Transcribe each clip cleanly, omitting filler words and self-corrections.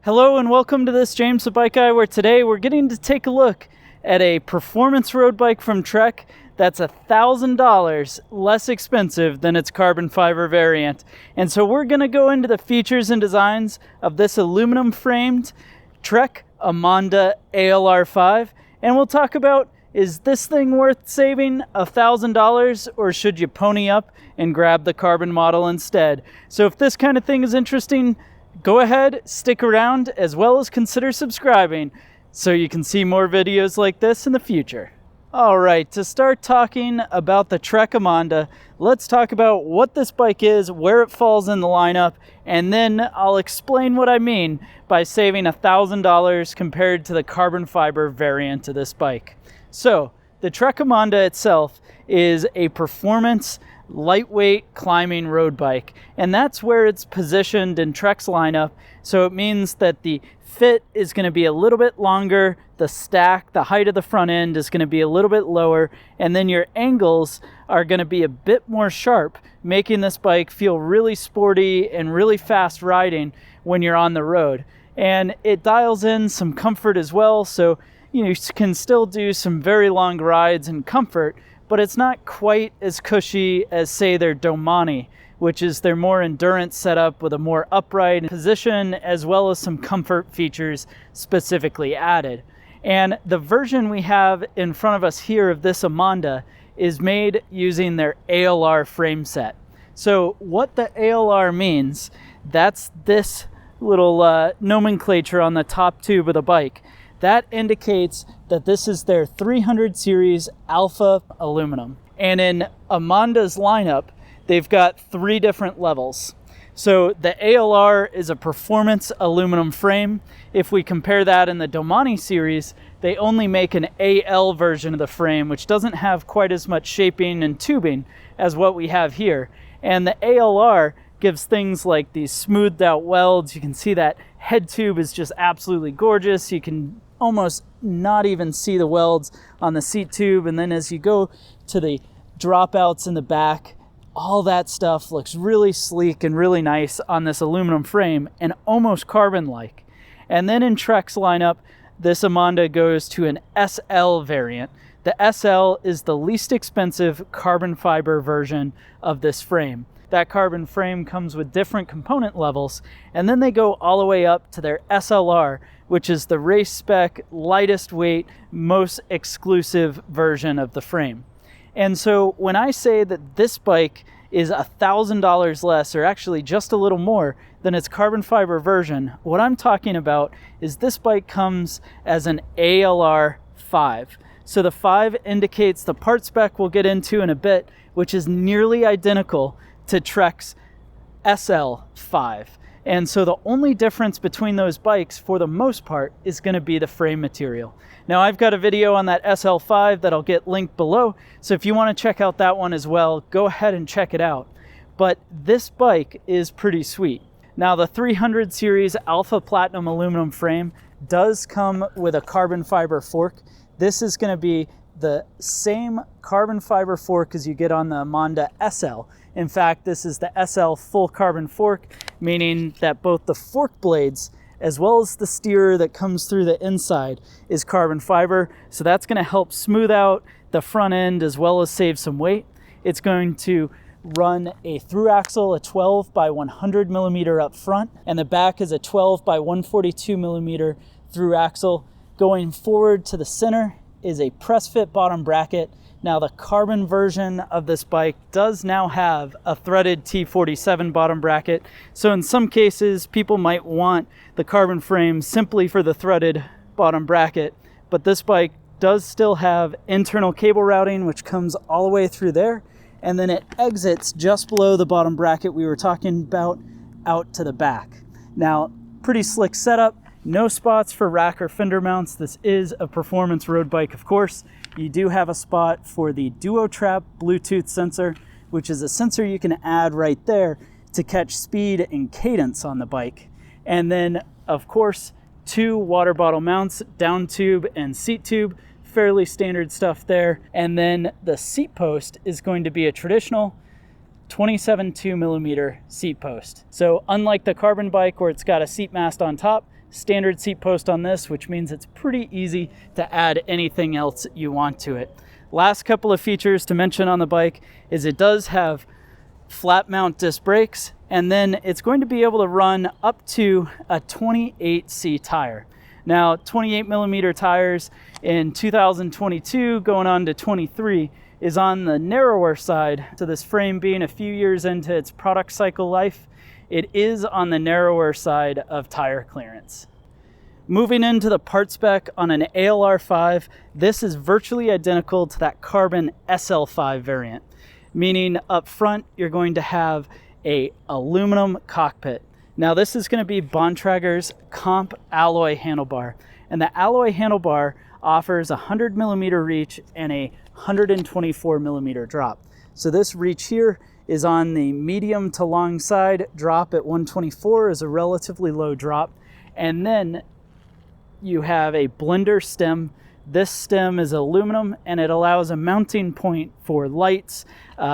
Hello and welcome to this James the Bike Guy, where today we're getting to take a look at a performance road bike from Trek that's $1,000 less expensive than its carbon fiber variant. And so we're going to go into the features and designs of this aluminum framed Trek Emonda ALR 5, and we'll talk about, is this thing worth saving $1,000, or should you pony up and grab the carbon model instead? So if this kind of thing is interesting, go ahead, stick around, as well as consider subscribing so you can see more videos like this in the future. All right, to start talking about the Trek Emonda, let's talk about what this bike is, where it falls in the lineup, and then I'll explain what I mean by saving $1,000 compared to the carbon fiber variant of this bike. So, the Trek Emonda itself is a performance lightweight climbing road bike, and that's where it's positioned in Trek's lineup. So it means that the fit is going to be a little bit longer, the stack, the height of the front end is going to be a little bit lower, and then your angles are going to be a bit more sharp, making this bike feel really sporty and really fast riding when you're on the road. And it dials in some comfort as well, so you can still do some very long rides in comfort, but it's not quite as cushy as, say, their Domane, which is their more endurance setup with a more upright position, as well as some comfort features specifically added. And the version we have in front of us here of this Emonda is made using their ALR frame set. So what the ALR means, that's this little nomenclature on the top tube of the bike. That indicates that this is their 300 series alpha aluminum. And in Emonda's lineup, they've got 3 different levels. So the ALR is a performance aluminum frame. If we compare that in the Domane series, they only make an AL version of the frame, which doesn't have quite as much shaping and tubing as what we have here. And the ALR gives things like these smoothed out welds. You can see that head tube is just absolutely gorgeous. You can almost not even see the welds on the seat tube. And then as you go to the dropouts in the back, all that stuff looks really sleek and really nice on this aluminum frame and almost carbon-like. And then in Trek's lineup, this Emonda goes to an SL variant. The SL is the least expensive carbon fiber version of this frame. That carbon frame comes with different component levels, and then they go all the way up to their SLR, which is the race spec, lightest weight, most exclusive version of the frame. And so when I say that this bike is $1,000 less, or actually just a little more than its carbon fiber version, what I'm talking about is this bike comes as an ALR 5. So the 5 indicates the part spec we'll get into in a bit, which is nearly identical to Trek's SL5. And so the only difference between those bikes, for the most part, is going to be the frame material. Now, I've got a video on that SL5 that I'll get linked below, so if you want to check out that one as well, go ahead and check it out. But this bike is pretty sweet. Now, the 300 series Alpha Platinum aluminum frame does come with a carbon fiber fork. This is going to be the same carbon fiber fork as you get on the Emonda SL. In fact, this is the SL full carbon fork, meaning that both the fork blades as well as the steerer that comes through the inside is carbon fiber. So that's going to help smooth out the front end as well as save some weight. It's going to run a through axle, a 12 by 100 millimeter up front, and the back is a 12 by 142 millimeter through axle. Going forward to the center is a press fit bottom bracket. Now, the carbon version of this bike does now have a threaded T47 bottom bracket. So in some cases, people might want the carbon frame simply for the threaded bottom bracket, but this bike does still have internal cable routing, which comes all the way through there, and then it exits just below the bottom bracket we were talking about out to the back. Now, pretty slick setup. No spots for rack or fender mounts. This is a performance road bike, of course. You do have a spot for the DuoTrap Bluetooth sensor, which is a sensor you can add right there to catch speed and cadence on the bike. And then, of course, 2 water bottle mounts, down tube and seat tube, fairly standard stuff there. And then the seat post is going to be a traditional 27 2mm seat post. So unlike the carbon bike where it's got a seat mast on top, standard seat post on this, which means it's pretty easy to add anything else you want to it. Last couple of features to mention on the bike is it does have flat mount disc brakes, and then it's going to be able to run up to a 28C tire. Now, 28 millimeter tires in 2022 going on to 23 is on the narrower side. So this frame being a few years into its product cycle life, it is on the narrower side of tire clearance. Moving into the part spec on an ALR5, this is virtually identical to that carbon SL5 variant, meaning up front you're going to have a aluminum cockpit. Now this is going to be Bontrager's Comp alloy handlebar, and the alloy handlebar offers a 100 millimeter reach and a 124 millimeter drop. So this reach here is on the medium to long side. Drop at 124 is a relatively low drop, and then you have a blender stem. This stem is aluminum, and it allows a mounting point for lights,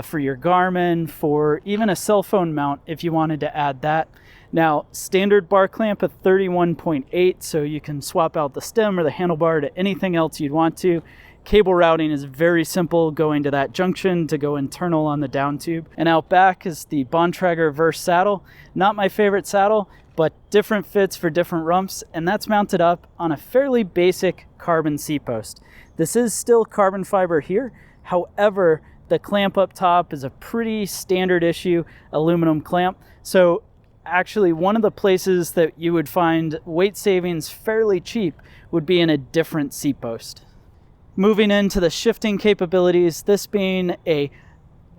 for your Garmin, for even a cell phone mount if you wanted to add that. Now, standard bar clamp of 31.8, so you can swap out the stem or the handlebar to anything else you'd want to. Cable routing is very simple, going to that junction to go internal on the down tube. And out back is the Bontrager Verse saddle. Not my favorite saddle, but different fits for different rumps, and that's mounted up on a fairly basic carbon seat post. This is still carbon fiber here. However, the clamp up top is a pretty standard issue aluminum clamp. So actually one of the places that you would find weight savings fairly cheap would be in a different seat post. Moving into the shifting capabilities, this being a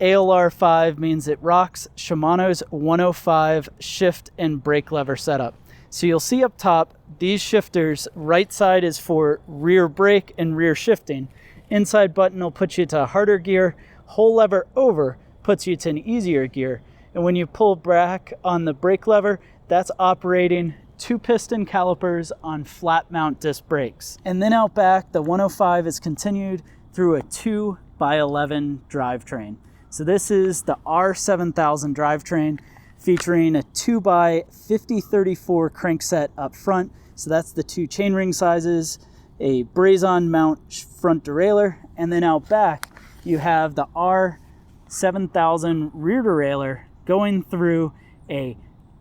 ALR5 means it rocks Shimano's 105 shift and brake lever setup. So you'll see up top, these shifters, right side is for rear brake and rear shifting. Inside button will put you to harder gear. Whole lever over puts you to an easier gear. And when you pull back on the brake lever, that's operating 2 piston calipers on flat mount disc brakes. And then out back, the 105 is continued through a 2x11 drivetrain. So this is the R7000 drivetrain featuring a 2x5034 crankset up front. So that's the 2 chainring sizes, a braze-on mount front derailleur, and then out back you have the R7000 rear derailleur going through a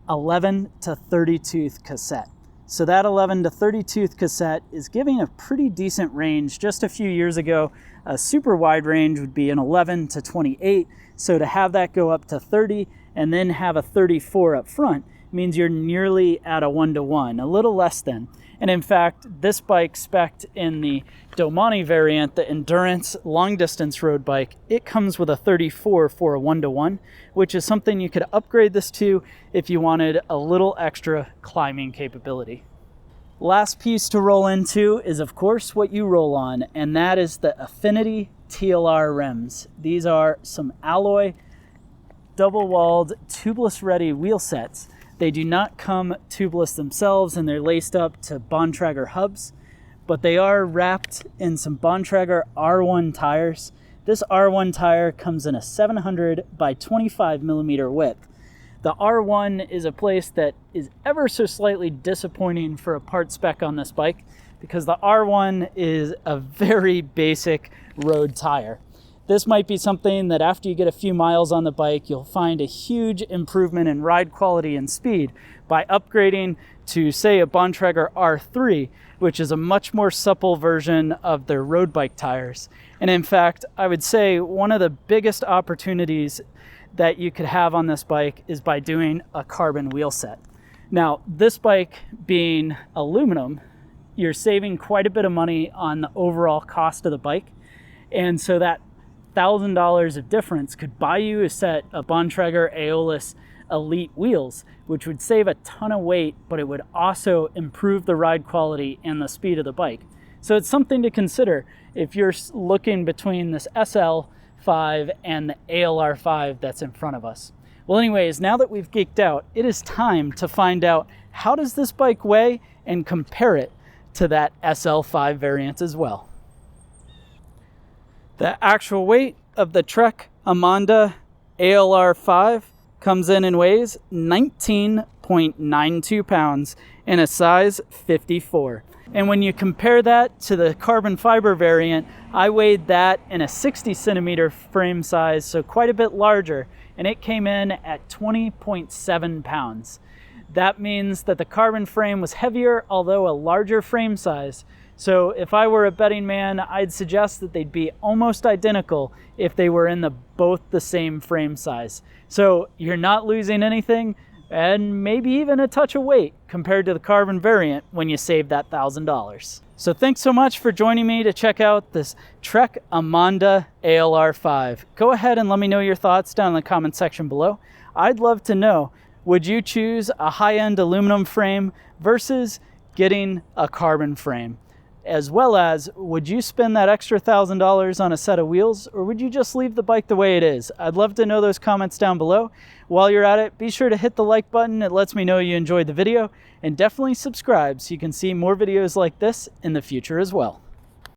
11 to 30 tooth cassette. So that 11 to 30 tooth cassette is giving a pretty decent range. Just a few years ago, a super wide range would be an 11 to 28. So to have that go up to 30 and then have a 34 up front means you're nearly at a 1-to-1, a little less than. And in fact, this bike spec'd in the Domane variant, the endurance long distance road bike, it comes with a 34 for a 1-to-1, which is something you could upgrade this to if you wanted a little extra climbing capability. Last piece to roll into is of course what you roll on, and that is the Affinity TLR rims. These are some alloy double-walled tubeless ready wheel sets. They do not come tubeless themselves, and they're laced up to Bontrager hubs, but they are wrapped in some Bontrager R1 tires. This R1 tire comes in a 700 by 25 millimeter width. The R1 is a place that is ever so slightly disappointing for a part spec on this bike, because the R1 is a very basic road tire. This might be something that after you get a few miles on the bike, you'll find a huge improvement in ride quality and speed by upgrading to, say, a Bontrager R3, which is a much more supple version of their road bike tires. And in fact, I would say one of the biggest opportunities that you could have on this bike is by doing a carbon wheel set. Now, this bike being aluminum, you're saving quite a bit of money on the overall cost of the bike. And so that $1,000 of difference could buy you a set of Bontrager Aeolus Elite wheels, which would save a ton of weight, but it would also improve the ride quality and the speed of the bike. So it's something to consider if you're looking between this SL5 and the ALR5 that's in front of us. Well, anyways, now that we've geeked out, it is time to find out how does this bike weigh and compare it to that SL5 variant as well. The actual weight of the Trek Emonda ALR5 comes in and weighs 19.92 pounds in a size 54. And when you compare that to the carbon fiber variant, I weighed that in a 60 centimeter frame size, so quite a bit larger, and it came in at 20.7 pounds. That means that the carbon frame was heavier, although a larger frame size. So if I were a betting man, I'd suggest that they'd be almost identical if they were in both the same frame size. So you're not losing anything, and maybe even a touch of weight compared to the carbon variant when you save that $1,000. So thanks so much for joining me to check out this Trek Emonda ALR 5. Go ahead and let me know your thoughts down in the comment section below. I'd love to know, would you choose a high-end aluminum frame versus getting a carbon frame? As well as, would you spend that extra $1,000 on a set of wheels, or would you just leave the bike the way it is? I'd love to know those comments down below. While you're at it, be sure to hit the like button. It lets me know you enjoyed the video, and definitely subscribe so you can see more videos like this in the future as well.